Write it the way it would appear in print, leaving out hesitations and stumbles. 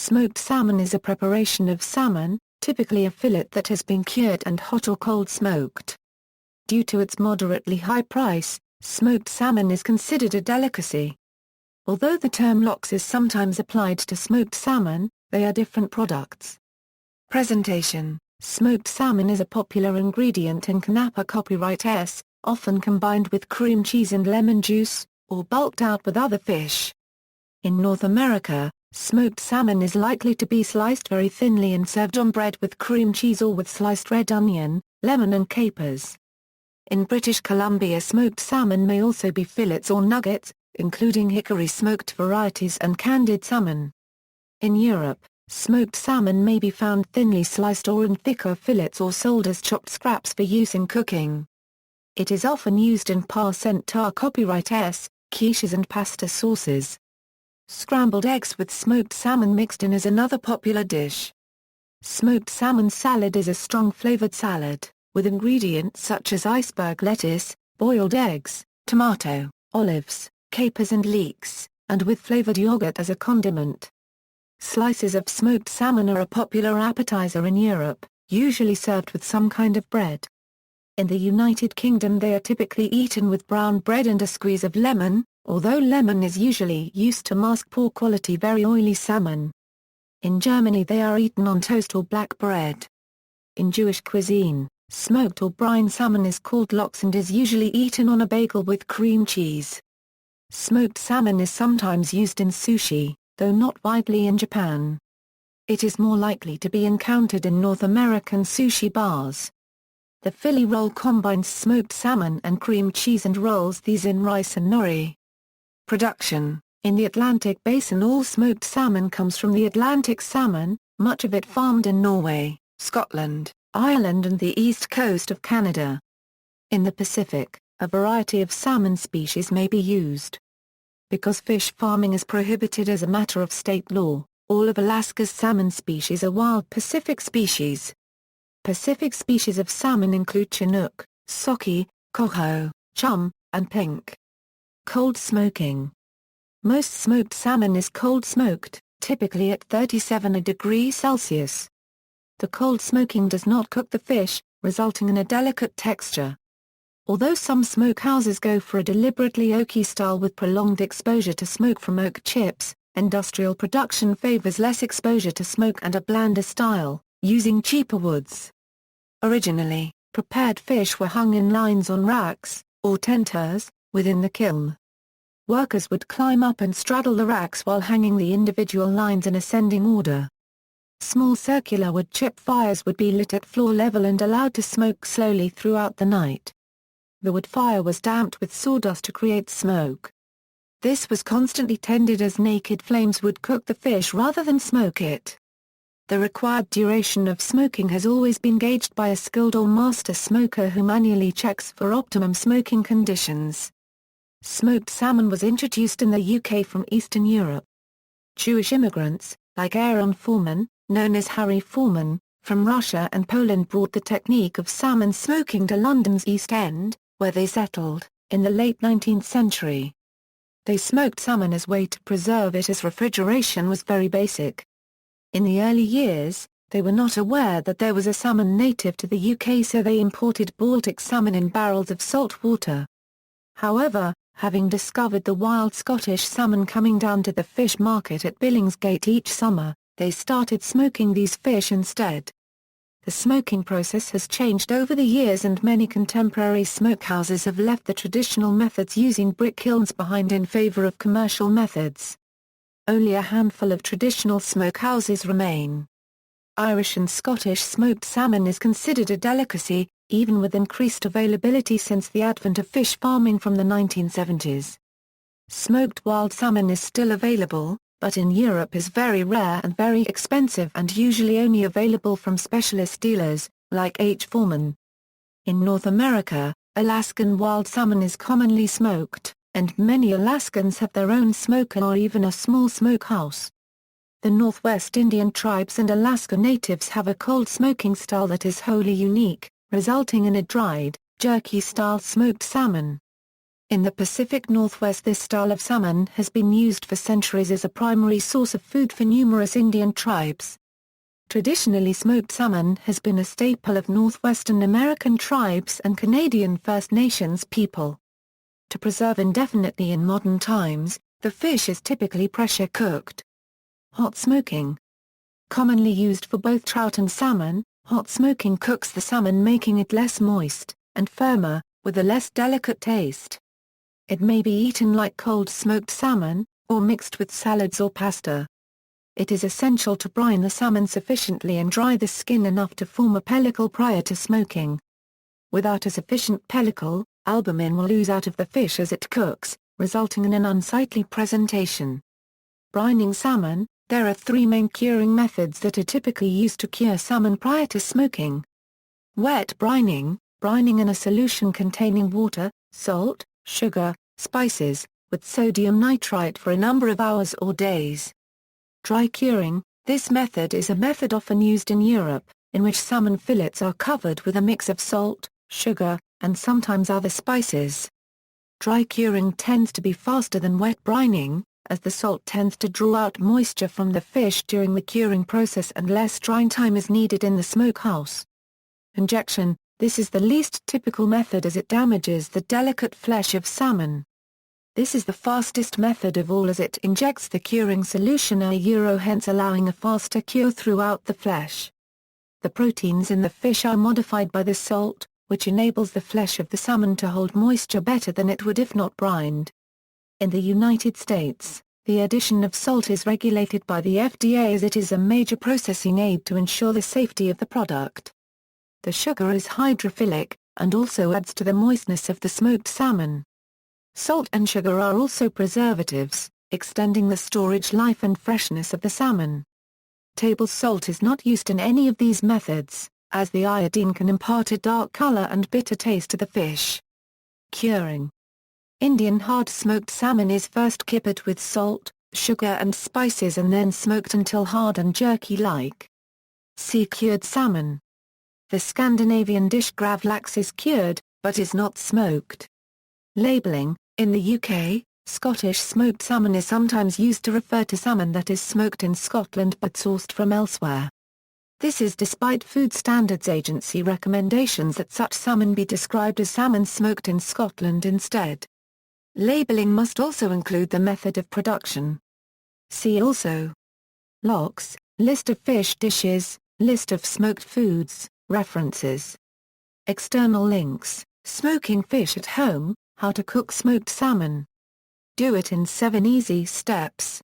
Smoked salmon is a preparation of salmon, typically a fillet that has been cured and hot or cold smoked. Due to its moderately high price, smoked salmon is considered a delicacy. Although the term lox is sometimes applied to smoked salmon, they are different products. Presentation: smoked salmon is a popular ingredient in canapa copyright S, often combined with cream cheese and lemon juice, or bulked out with other fish. In North America, smoked salmon is likely to be sliced very thinly and served on bread with cream cheese or with sliced red onion, lemon and capers. In British Columbia, smoked salmon may also be fillets or nuggets, including hickory smoked varieties and candied salmon. In Europe, smoked salmon may be found thinly sliced or in thicker fillets or sold as chopped scraps for use in cooking. It is often used in par-centaur copyright S, quiches and pasta sauces. Scrambled eggs with smoked salmon mixed in is another popular dish. Smoked salmon salad is a strong-flavored salad, with ingredients such as iceberg lettuce, boiled eggs, tomato, olives, capers and leeks, and with flavored yogurt as a condiment. Slices of smoked salmon are a popular appetizer in Europe, usually served with some kind of bread. In the United Kingdom they are typically eaten with brown bread and a squeeze of lemon, although lemon is usually used to mask poor-quality very oily salmon. In Germany they are eaten on toast or black bread. In Jewish cuisine, smoked or brine salmon is called lox and is usually eaten on a bagel with cream cheese. Smoked salmon is sometimes used in sushi, though not widely in Japan. It is more likely to be encountered in North American sushi bars. The Philly roll combines smoked salmon and cream cheese and rolls these in rice and nori. Production: in the Atlantic Basin all smoked salmon comes from the Atlantic salmon, much of it farmed in Norway, Scotland, Ireland and the east coast of Canada. In the Pacific, a variety of salmon species may be used. Because fish farming is prohibited as a matter of state law, all of Alaska's salmon species are wild Pacific species. Pacific species of salmon include Chinook, Sockeye, Coho, Chum, and Pink. Cold smoking. Most smoked salmon is cold smoked, typically at 37 degrees Celsius. The cold smoking does not cook the fish, resulting in a delicate texture. Although some smokehouses go for a deliberately oaky style with prolonged exposure to smoke from oak chips, industrial production favors less exposure to smoke and a blander style, using cheaper woods. Originally, prepared fish were hung in lines on racks, or tenters, within the kiln. Workers would climb up and straddle the racks while hanging the individual lines in ascending order. Small circular wood chip fires would be lit at floor level and allowed to smoke slowly throughout the night. The wood fire was damped with sawdust to create smoke. This was constantly tended as naked flames would cook the fish rather than smoke it. The required duration of smoking has always been gauged by a skilled or master smoker who manually checks for optimum smoking conditions. Smoked salmon was introduced in the UK from Eastern Europe. Jewish immigrants, like Aaron Foreman, known as Harry Foreman, from Russia and Poland brought the technique of salmon smoking to London's East End, where they settled, in the late 19th century. They smoked salmon as a way to preserve it as refrigeration was very basic. In the early years, they were not aware that there was a salmon native to the UK, so they imported Baltic salmon in barrels of salt water. However, having discovered the wild Scottish salmon coming down to the fish market at Billingsgate each summer, they started smoking these fish instead. The smoking process has changed over the years and many contemporary smokehouses have left the traditional methods using brick kilns behind in favor of commercial methods. Only a handful of traditional smokehouses remain. Irish and Scottish smoked salmon is considered a delicacy, even with increased availability since the advent of fish farming from the 1970s. Smoked wild salmon is still available, but in Europe is very rare and very expensive and usually only available from specialist dealers, like H. Foreman. In North America, Alaskan wild salmon is commonly smoked, and many Alaskans have their own smoker or even a small smokehouse. The Northwest Indian tribes and Alaska natives have a cold smoking style that is wholly unique, resulting in a dried, jerky-style smoked salmon. In the Pacific Northwest, this style of salmon has been used for centuries as a primary source of food for numerous Indian tribes. Traditionally, smoked salmon has been a staple of Northwestern American tribes and Canadian First Nations people. To preserve indefinitely in modern times, the fish is typically pressure cooked. Hot smoking. Commonly used for both trout and salmon, hot smoking cooks the salmon, making it less moist and firmer, with a less delicate taste. It may be eaten like cold smoked salmon, or mixed with salads or pasta. It is essential to brine the salmon sufficiently and dry the skin enough to form a pellicle prior to smoking. Without a sufficient pellicle, albumin will ooze out of the fish as it cooks, resulting in an unsightly presentation. Brining salmon. There are three main curing methods that are typically used to cure salmon prior to smoking. Wet brining, brining in a solution containing water, salt, sugar, spices, with sodium nitrite for a number of hours or days. Dry curing, this method is a method often used in Europe, in which salmon fillets are covered with a mix of salt, sugar, and sometimes other spices. Dry curing tends to be faster than wet brining, as the salt tends to draw out moisture from the fish during the curing process and less drying time is needed in the smokehouse. Injection. This is the least typical method as it damages the delicate flesh of salmon. This is the fastest method of all as it injects the curing solution hence allowing a faster cure throughout the flesh. The proteins in the fish are modified by the salt, which enables the flesh of the salmon to hold moisture better than it would if not brined. In the United States, the addition of salt is regulated by the FDA as it is a major processing aid to ensure the safety of the product. The sugar is hydrophilic, and also adds to the moistness of the smoked salmon. Salt and sugar are also preservatives, extending the storage life and freshness of the salmon. Table salt is not used in any of these methods, as the iodine can impart a dark color and bitter taste to the fish. Curing. Indian hard smoked salmon is first kippered with salt, sugar and spices and then smoked until hard and jerky-like. See cured salmon. The Scandinavian dish gravlax is cured, but is not smoked. Labeling. In the UK, Scottish smoked salmon is sometimes used to refer to salmon that is smoked in Scotland but sourced from elsewhere. This is despite Food Standards Agency recommendations that such salmon be described as salmon smoked in Scotland instead. Labeling must also include the method of production. See also: Lox, List of fish dishes, List of smoked foods, References. External links: Smoking fish at home, How to cook smoked salmon. Do it in 7 easy steps.